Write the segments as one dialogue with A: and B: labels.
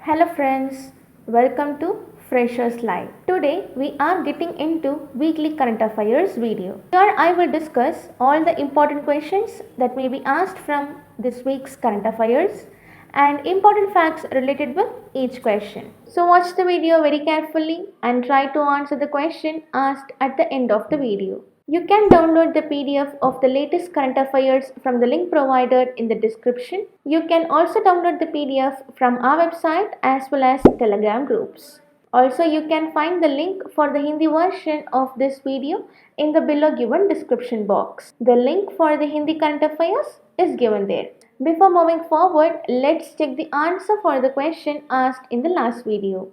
A: Hello friends, welcome to Freshers Live. Today we are getting into weekly current affairs video. Here I will discuss all the important questions that may be asked from this week's current affairs and important facts related with each question. So watch the video very carefully and try to answer the question asked at the end of the video. You can download the PDF of the latest current affairs from the link provided in the description. You can also download the PDF from our website as well as Telegram groups. Also, you can find the link for the Hindi version of this video in the below given description box. The link for the Hindi current affairs is given there. Before moving forward, let's check the answer for the question asked in the last video.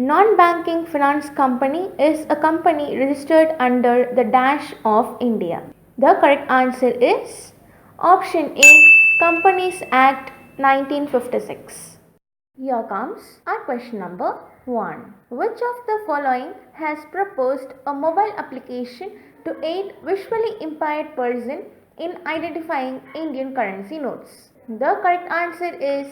A: Non-banking finance company is a company registered under the dash of India. The correct answer is option A, Companies Act 1956. Here comes our question number 1. Which of the following has proposed a mobile application to aid visually impaired person in identifying Indian currency notes? The correct answer is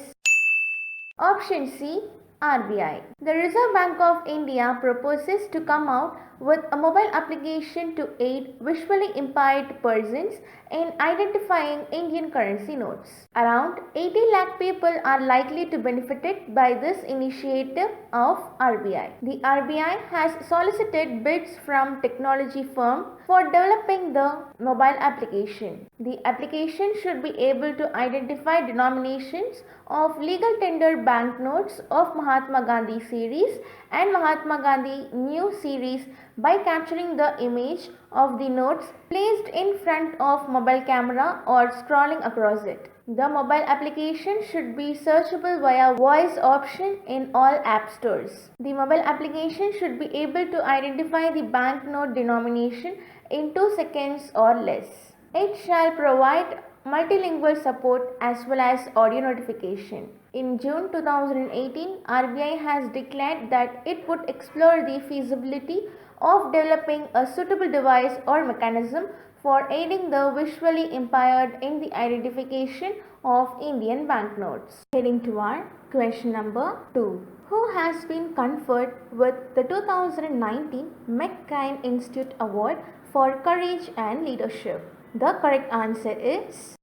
A: option C, RBI. The Reserve Bank of India proposes to come out with a mobile application to aid visually impaired persons in identifying Indian currency notes. Around 80 lakh people are likely to benefit by this initiative of RBI. The RBI has solicited bids from technology firm for developing the mobile application. The application should be able to identify denominations of legal tender banknotes of Mahatma Gandhi series and Mahatma Gandhi new series by capturing the image of the notes placed in front of mobile camera or scrolling across it. The mobile application should be searchable via voice option in all app stores. The mobile application should be able to identify the banknote denomination in 2 seconds or less. It shall provide multilingual support as well as audio notification. In June 2018, RBI has declared that it would explore the feasibility of developing a suitable device or mechanism for aiding the visually impaired in the identification of Indian banknotes. Heading to our question number 2. Who has been conferred with the 2019 McCain Institute Award for Courage and Leadership? The correct answer is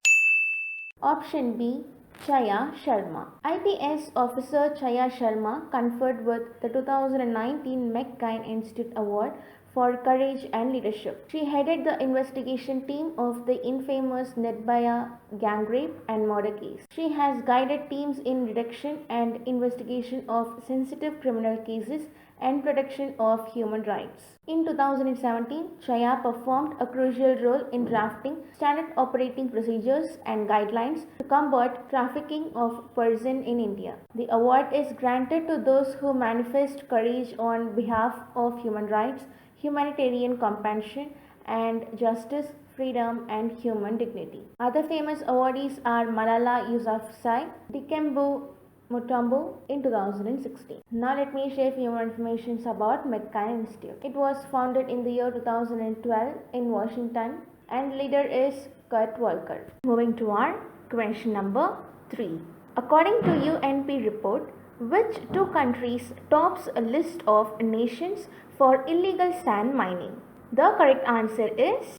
A: option B, Chaya Sharma. IPS officer Chaya Sharma conferred with the 2019 McCain Institute Award for Courage and Leadership. She headed the investigation team of the infamous Nirbhaya gang rape and murder case. She has guided teams in detection and investigation of sensitive criminal cases and protection of human rights. In 2017, Chaya performed a crucial role in drafting standard operating procedures and guidelines to combat trafficking of persons in India. The award is granted to those who manifest courage on behalf of human rights, humanitarian compassion, and justice, freedom, and human dignity. Other famous awardees are Malala Yousafzai, Dikembe Mutombo in 2016. Now let me share few more information about McCain Institute. It was founded in the year 2012 in Washington and leader is Kurt Volker. Moving to our question number 3. According to UNP report, which two countries tops a list of nations for illegal sand mining? The correct answer is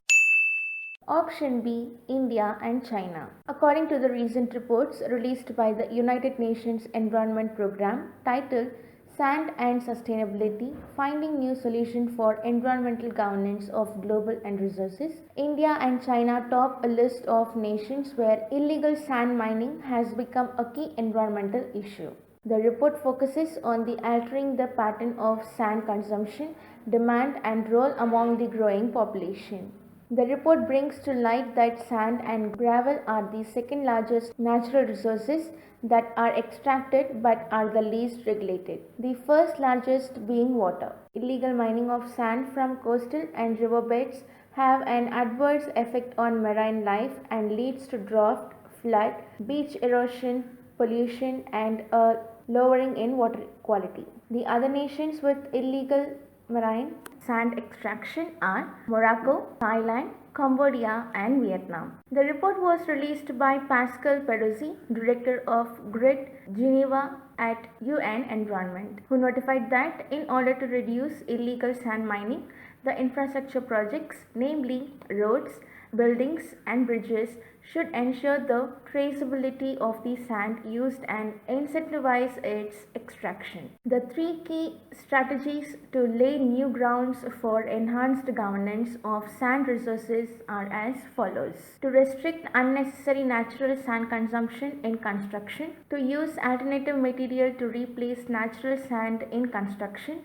A: option B, India and China. According to the recent reports released by the United Nations Environment Programme titled Sand and Sustainability, Finding New Solution for Environmental Governance of Global and Resources, India and China top a list of nations where illegal sand mining has become a key environmental issue. The report focuses on the altering the pattern of sand consumption, demand and role among the growing population. The report brings to light that sand and gravel are the second largest natural resources that are extracted but are the least regulated, the first largest being water. Illegal mining of sand from coastal and riverbeds have an adverse effect on marine life and leads to drought, flood, beach erosion, pollution and a lowering in water quality. The other nations with illegal marine sand extraction are Morocco, Thailand, Cambodia and Vietnam. The report was released by Pascal Peduzzi, Director of GRID Geneva at UN Environment, who notified that in order to reduce illegal sand mining, the infrastructure projects, namely roads, buildings, and bridges, should ensure the traceability of the sand used and incentivize its extraction. The three key strategies to lay new grounds for enhanced governance of sand resources are as follows: to restrict unnecessary natural sand consumption in construction, to use alternative material to replace natural sand in construction,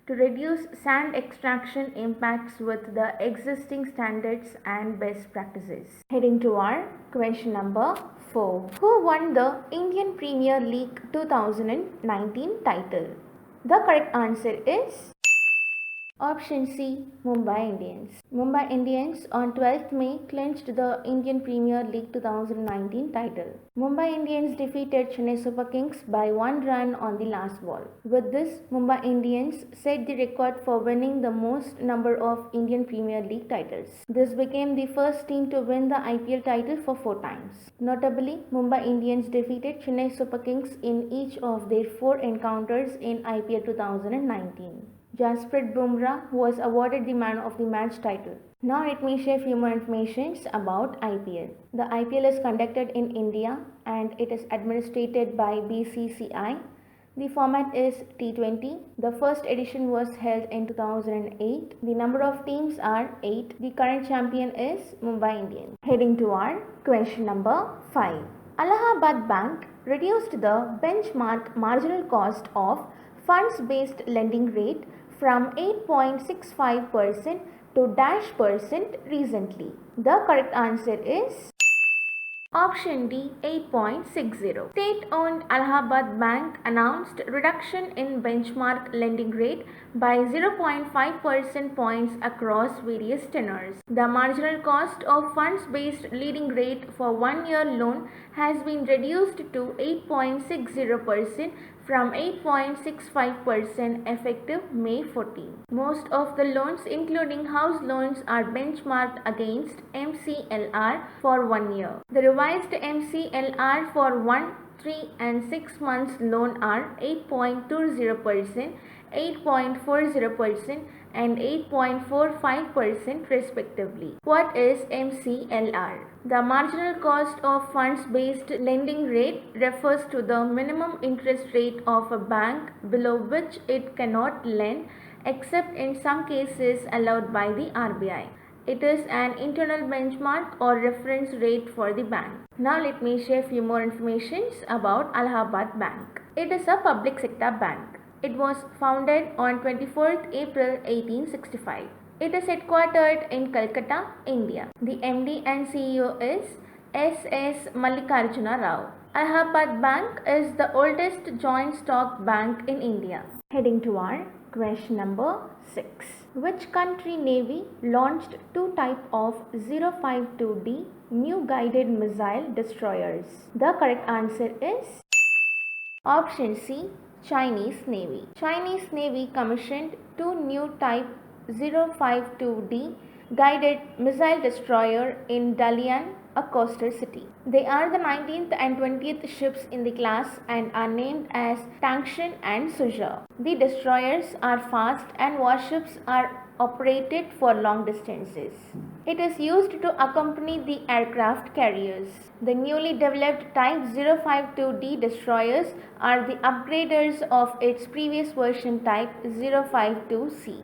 A: to reduce sand extraction impacts with the existing standards and best practices. Heading to our question number 4. Who won the Indian Premier League 2019 title? The correct answer is option C, Mumbai Indians. Mumbai Indians on 12th May clinched the Indian Premier League 2019 title. Mumbai Indians defeated Chennai Super Kings by 1 run on the last ball. With this, Mumbai Indians set the record for winning the most number of Indian Premier League titles. This became the first team to win the IPL title for 4 times. Notably, Mumbai Indians defeated Chennai Super Kings in each of their 4 encounters in IPL 2019. Jasprit Bumrah was awarded the Man of the Match title. Now let me share few more informations about IPL. The IPL is conducted in India and it is administered by BCCI. The format is T20. The first edition was held in 2008. The number of teams are 8. The current champion is Mumbai Indians. Heading to our question number 5. Allahabad Bank reduced the benchmark marginal cost of funds-based lending rate from 8.65% to dash% recently. The correct answer is option D, 8.60. State-owned Allahabad Bank announced reduction in benchmark lending rate by 0.5% points across various tenors. The marginal cost of funds-based lending rate for 1-year loan has been reduced to 8.60% from 8.65% effective May 14. Most of the loans, including house loans, are benchmarked against MCLR for 1 year. The revised MCLR for 1, 3 and 6 months loan are 8.20%, 8.40% and 8.45% respectively. What is MCLR? The marginal cost of funds-based lending rate refers to the minimum interest rate of a bank below which it cannot lend except in some cases allowed by the RBI. It is an internal benchmark or reference rate for the bank. Now let me share few more informations about Allahabad Bank. It is a public sector bank. It was founded on 24th April 1865. It is headquartered in Calcutta, India. The MD and CEO is S.S. Mallikarjuna Rao. Allahabad Bank is the oldest joint stock bank in India. Heading to our question number 6. Which country Navy launched 2 types of 052D new guided missile destroyers? The correct answer is option C, Chinese Navy. Chinese Navy commissioned 2 new type 052D guided missile destroyer in Dalian, a coastal city. They are the 19th and 20th ships in the class and are named as Tangshan and Suzhou. The destroyers are fast and warships are operated for long distances. It is used to accompany the aircraft carriers. The newly developed Type 052D destroyers are the upgraders of its previous version Type 052C.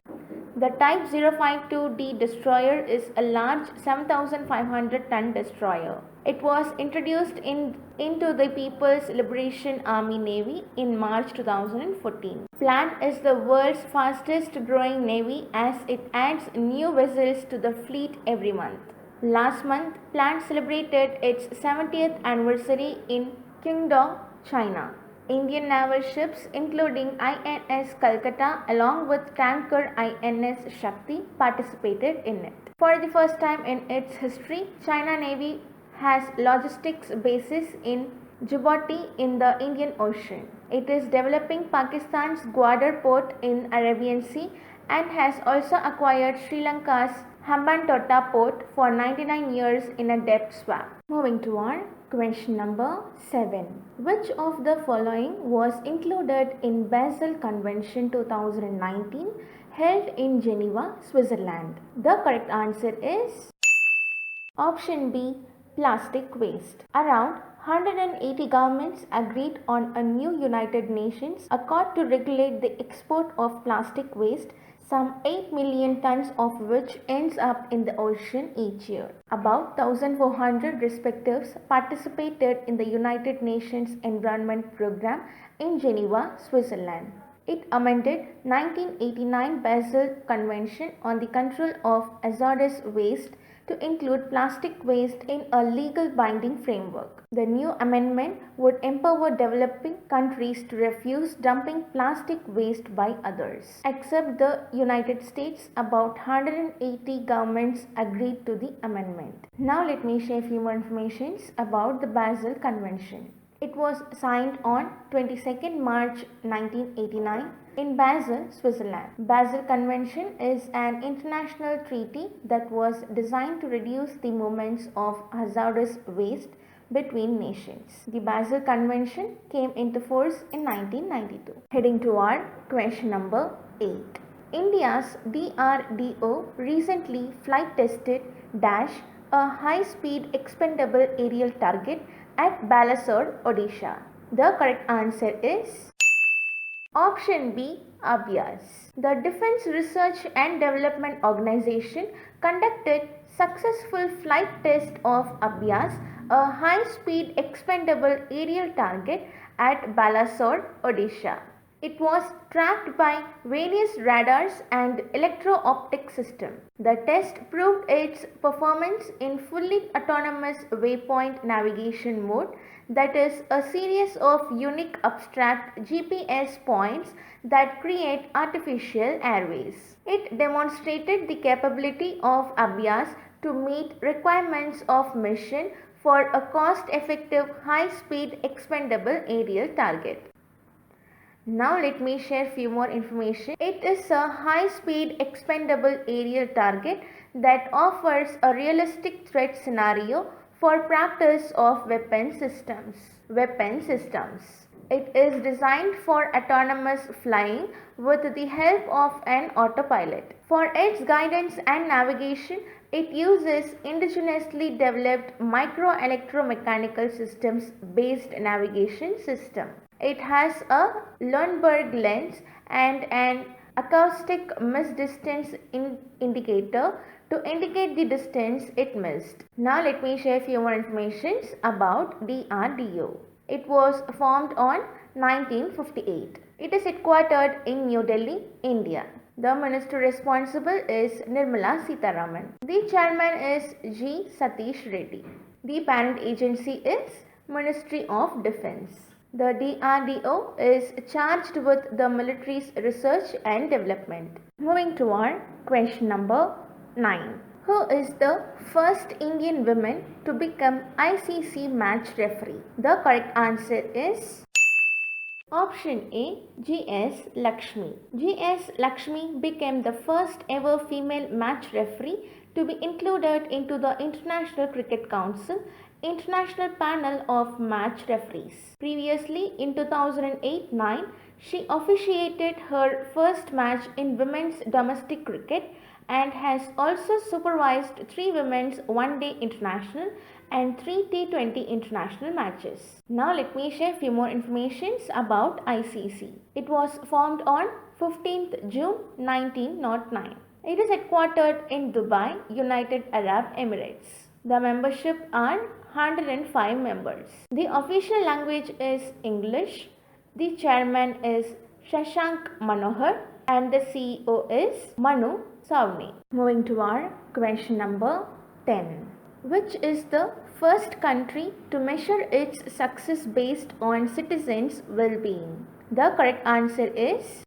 A: The Type 052D destroyer is a large 7,500 ton destroyer. It was introduced into the People's Liberation Army Navy in March 2014. Plant is the world's fastest growing navy as it adds new vessels to the fleet every month. Last month, Plant celebrated its 70th anniversary in Qingdao, China. Indian naval ships including INS Calcutta along with tanker INS Shakti participated in it. For the first time in its history, China Navy has logistics bases in Djibouti in the Indian Ocean. It is developing Pakistan's Gwadar port in Arabian Sea and has also acquired Sri Lanka's Hambantota port for 99 years in a debt swap. Moving to our Question number 7. Which of the following was included in Basel Convention 2019 held in Geneva, Switzerland? The correct answer is option B, plastic waste. Around 180 governments agreed on a new United Nations Accord to regulate the export of plastic waste, some 8 million tons of which ends up in the ocean each year. About 1,400 respectives participated in the United Nations Environment Programme in Geneva, Switzerland. It amended 1989 Basel Convention on the Control of Hazardous Waste to include plastic waste in a legal binding framework. The new amendment would empower developing countries to refuse dumping plastic waste by others. Except the United States, about 180 governments agreed to the amendment. Now let me share a few more information about the Basel Convention. It was signed on 22nd March 1989 in Basel, Switzerland. Basel Convention is an international treaty that was designed to reduce the movements of hazardous waste between nations. The Basel Convention came into force in 1992. Heading to our question number 8. India's DRDO recently flight tested a high-speed expendable aerial target at Balasore, Odisha. The correct answer is option B, Abhyas. The Defence Research and Development Organization conducted successful flight test of Abhyas, a high-speed expendable aerial target at Balasore, Odisha. It was tracked by various radars and electro-optic system. The test proved its performance in fully autonomous waypoint navigation mode, that is a series of unique abstract GPS points that create artificial airways. It demonstrated the capability of Abhyas to meet requirements of mission for a cost-effective high-speed expendable aerial target. Now let me share few more information. It is a high-speed expendable aerial target that offers a realistic threat scenario for practice of weapon systems. It is designed for autonomous flying with the help of an autopilot. For its guidance and navigation, it uses indigenously developed micro-electromechanical systems based navigation system. It has a Lundberg lens and an acoustic miss distance indicator to indicate the distance it missed. Now let me share few more information about DRDO. It was formed on 1958. It is headquartered in New Delhi, India. The minister responsible is Nirmala Sitharaman. The chairman is G. Satish Reddy. The parent agency is Ministry of Defence. The DRDO is charged with the military's research and development. Moving to our question number 9. Who is the first Indian woman to become ICC match referee? The correct answer is option A, G.S. Lakshmi. G.S. Lakshmi became the first ever female match referee to be included into the International Cricket Council International Panel of Match Referees. Previously, in 2008-9, she officiated her first match in women's domestic cricket and has also supervised 3 women's one-day international and 3 T20 international matches. Now let me share few more information about ICC. It was formed on 15th June 1909. It is headquartered in Dubai, United Arab Emirates. The membership are 105 members. The official language is English. The chairman is Shashank Manohar and the CEO is Manu Savni. Moving to our question number 10. Which is the first country to measure its success based on citizens' well-being? The correct answer is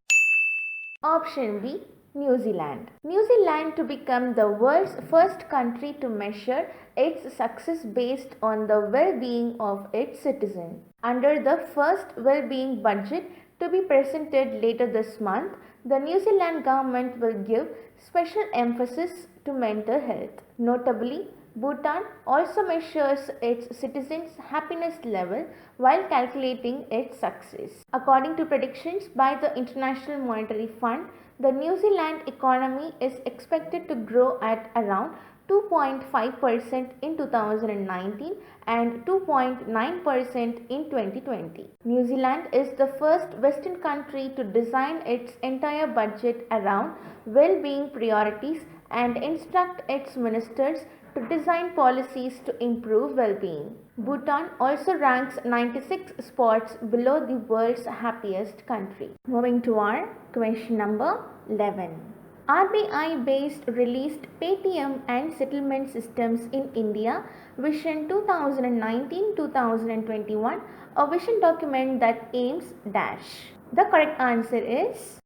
A: option B, New Zealand. New Zealand to become the world's first country to measure its success based on the well-being of its citizens. Under the first well-being budget to be presented later this month, the New Zealand government will give special emphasis to mental health. Notably, Bhutan also measures its citizens' happiness level while calculating its success. According to predictions by the International Monetary Fund, the New Zealand economy is expected to grow at around 2.5% in 2019 and 2.9% in 2020. New Zealand is the first Western country to design its entire budget around well-being priorities and instruct its ministers to design policies to improve well-being. Bhutan also ranks 96 spots below the world's happiest country. Moving to our question number 11. RBI-based released Paytm and settlement systems in India Vision 2019-2021, a vision document that aims dash. The correct answer is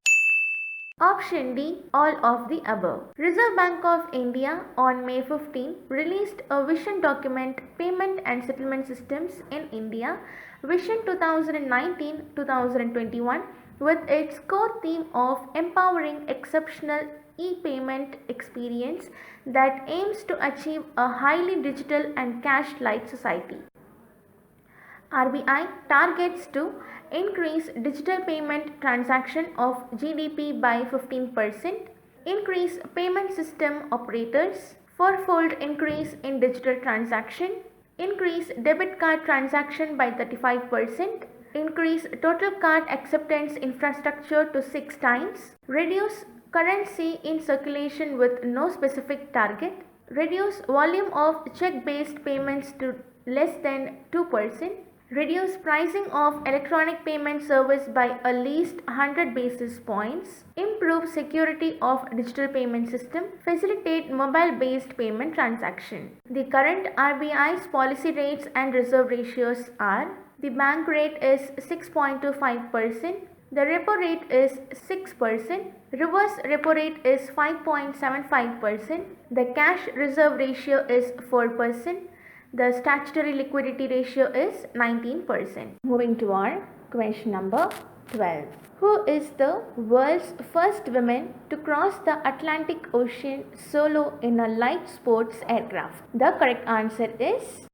A: option D, all of the above. Reserve Bank of India on May 15 released a vision document Payment and Settlement Systems in India Vision 2019-2021 with its core theme of empowering exceptional e-payment experience that aims to achieve a highly digital and cash-light society. RBI targets to increase digital payment transaction of GDP by 15%, increase payment system operators, fourfold increase in digital transaction, increase debit card transaction by 35%, increase total card acceptance infrastructure to 6 times, reduce currency in circulation with no specific target, reduce volume of check-based payments to less than 2%, reduce pricing of electronic payment service by at least 100 basis points, improve security of digital payment system, facilitate mobile-based payment transaction. The current RBI's policy rates and reserve ratios are: the bank rate is 6.25%, the repo rate is 6%, reverse repo rate is 5.75%, the cash reserve ratio is 4%, the statutory liquidity ratio is 19%. Moving to our question number 12. Who is the world's first woman to cross the Atlantic Ocean solo in a light sports aircraft? The correct answer is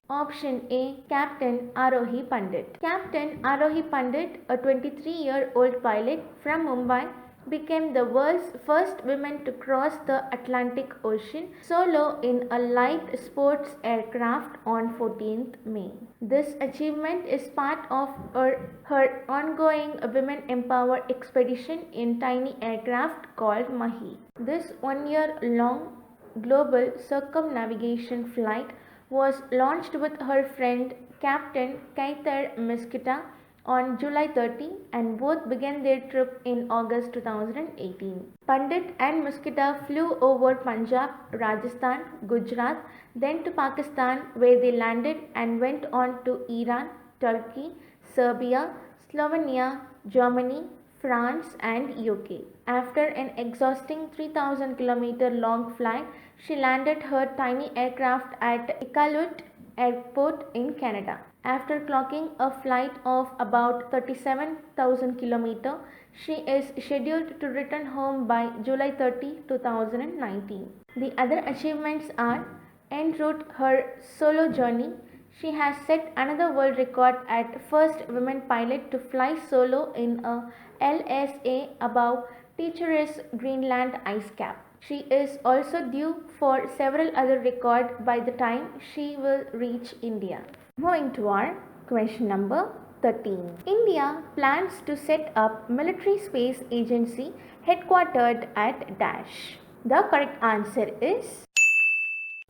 A: option A, Captain Arohi Pandit. Captain Arohi Pandit, a 23-year-old pilot from Mumbai, became the world's first woman to cross the Atlantic Ocean solo in a light sports aircraft on 14th May. This achievement is part of her ongoing Women Empower expedition in tiny aircraft called Mahi. This one-year-long global circumnavigation flight was launched with her friend Captain Kaitar Miskita on July 30 and both began their trip in August 2018. Pandit and Miskita flew over Punjab, Rajasthan, Gujarat, then to Pakistan where they landed and went on to Iran, Turkey, Serbia, Slovenia, Germany, France and UK. After an exhausting 3,000 km long flight, she landed her tiny aircraft at Iqaluit Airport in Canada. After clocking a flight of about 37,000 km, she is scheduled to return home by July 30, 2019. The other achievements are: en route her solo journey, she has set another world record at first woman pilot to fly solo in a LSA above Treacherous Greenland ice cap. She is also due for several other records by the time she will reach India. Moving to our question number 13. India plans to set up military space agency headquartered at dash. The correct answer is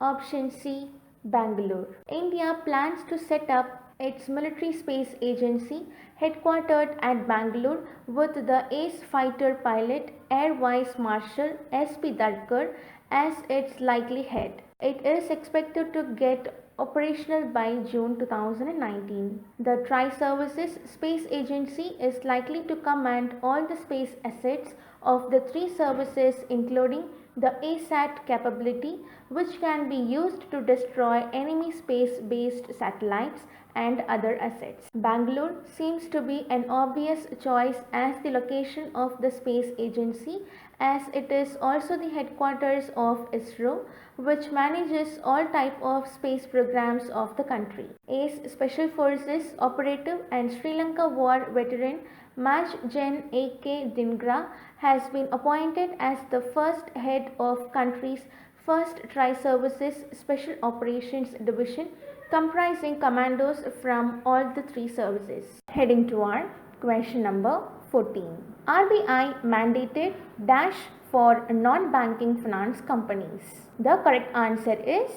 A: option C, Bangalore. India plans to set up its military space agency headquartered at Bangalore with the ace fighter pilot Air Vice Marshal S.P. Dadkar as its likely head. It is expected to get operational by June 2019. The Tri-Services Space Agency is likely to command all the space assets of the three services, including the ASAT capability, which can be used to destroy enemy space-based satellites, and other assets. Bangalore seems to be an obvious choice as the location of the space agency, as it is also the headquarters of ISRO, which manages all type of space programs of the country. Ace Special Forces operative and Sri Lanka war veteran Maj Gen A.K. Dhingra has been appointed as the first head of country's first Tri-Services Special Operations Division, comprising commandos from all the three services. Heading to our question number 14. RBI mandated dash for non-banking finance companies. The correct answer is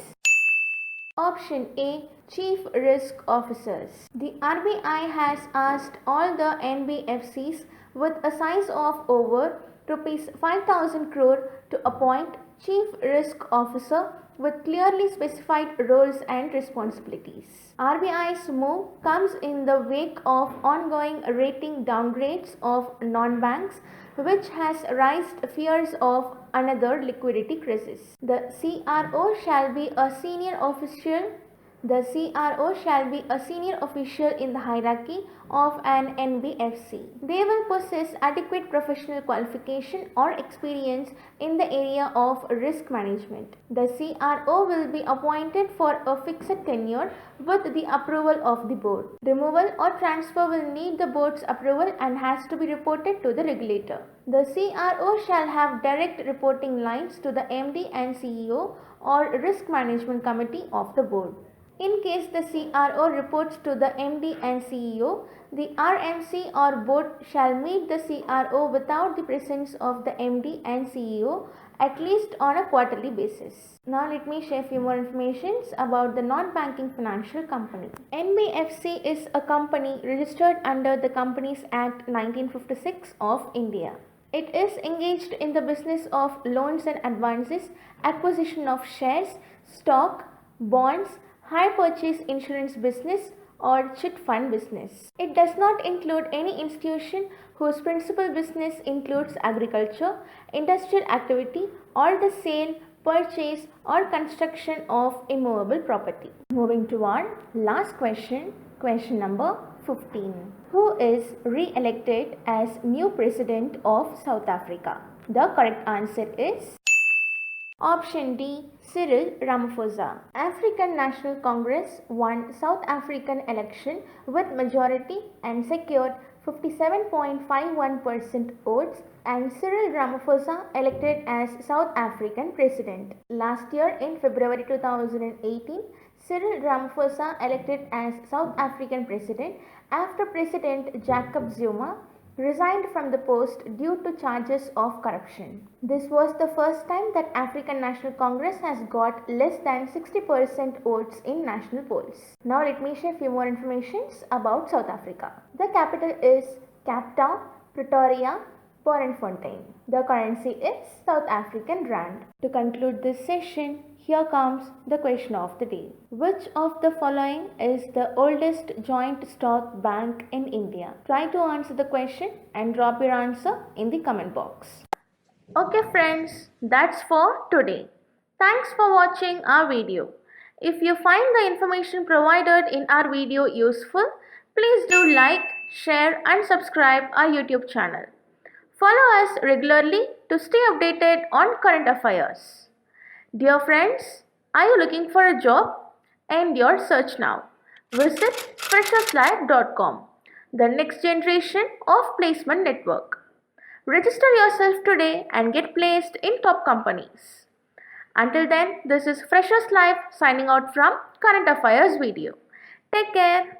A: option A, Chief Risk Officers. The RBI has asked all the NBFCs with a size of over rupees 5,000 crore to appoint Chief Risk Officer with clearly specified roles and responsibilities. RBI's move comes in the wake of ongoing rating downgrades of non-banks, which has raised fears of another liquidity crisis. The CRO shall be a senior official in the hierarchy of an NBFC. They will possess adequate professional qualification or experience in the area of risk management. The CRO will be appointed for a fixed tenure with the approval of the board. Removal or transfer will need the board's approval and has to be reported to the regulator. The CRO shall have direct reporting lines to the MD and CEO or Risk Management Committee of the board. In case the CRO reports to the MD and CEO, the RMC or board shall meet the CRO without the presence of the MD and CEO at least on a quarterly basis. Now let me share few more informations about the non-banking financial company. NBFC is a company registered under the Companies Act 1956 of India. It is engaged in the business of loans and advances, acquisition of shares, stock, bonds, hire purchase insurance business or chit fund business. It does not include any institution whose principal business includes agriculture, industrial activity or the sale, purchase or construction of immovable property. Moving to our last question, question number 15. Who is re-elected as new president of South Africa? The correct answer is option D, Cyril Ramaphosa. African National Congress won South African election with majority and secured 57.51% votes, and Cyril Ramaphosa elected as South African president. Last year in February 2018, Cyril Ramaphosa elected as South African president after President Jacob Zuma resigned from the post due to charges of corruption. This was the first time that African National Congress has got less than 60% votes in national polls. Now let me share few more informations about South Africa. The capital is Cape Town, Pretoria, Bloemfontein. The currency is South African Rand. To conclude this session, here comes the question of the day. Which of the following is the oldest joint stock bank in India? Try to answer the question and drop your answer in the comment box. Okay friends, that's for today. Thanks for watching our video. If you find the information provided in our video useful, please do like, share and subscribe our YouTube channel. Follow us regularly to stay updated on current affairs. Dear friends, are you looking for a job? End your search now. Visit fresherslife.com, the next generation of placement network. Register yourself today and get placed in top companies. Until then, this is Freshers Life signing out from Current Affairs video. Take care.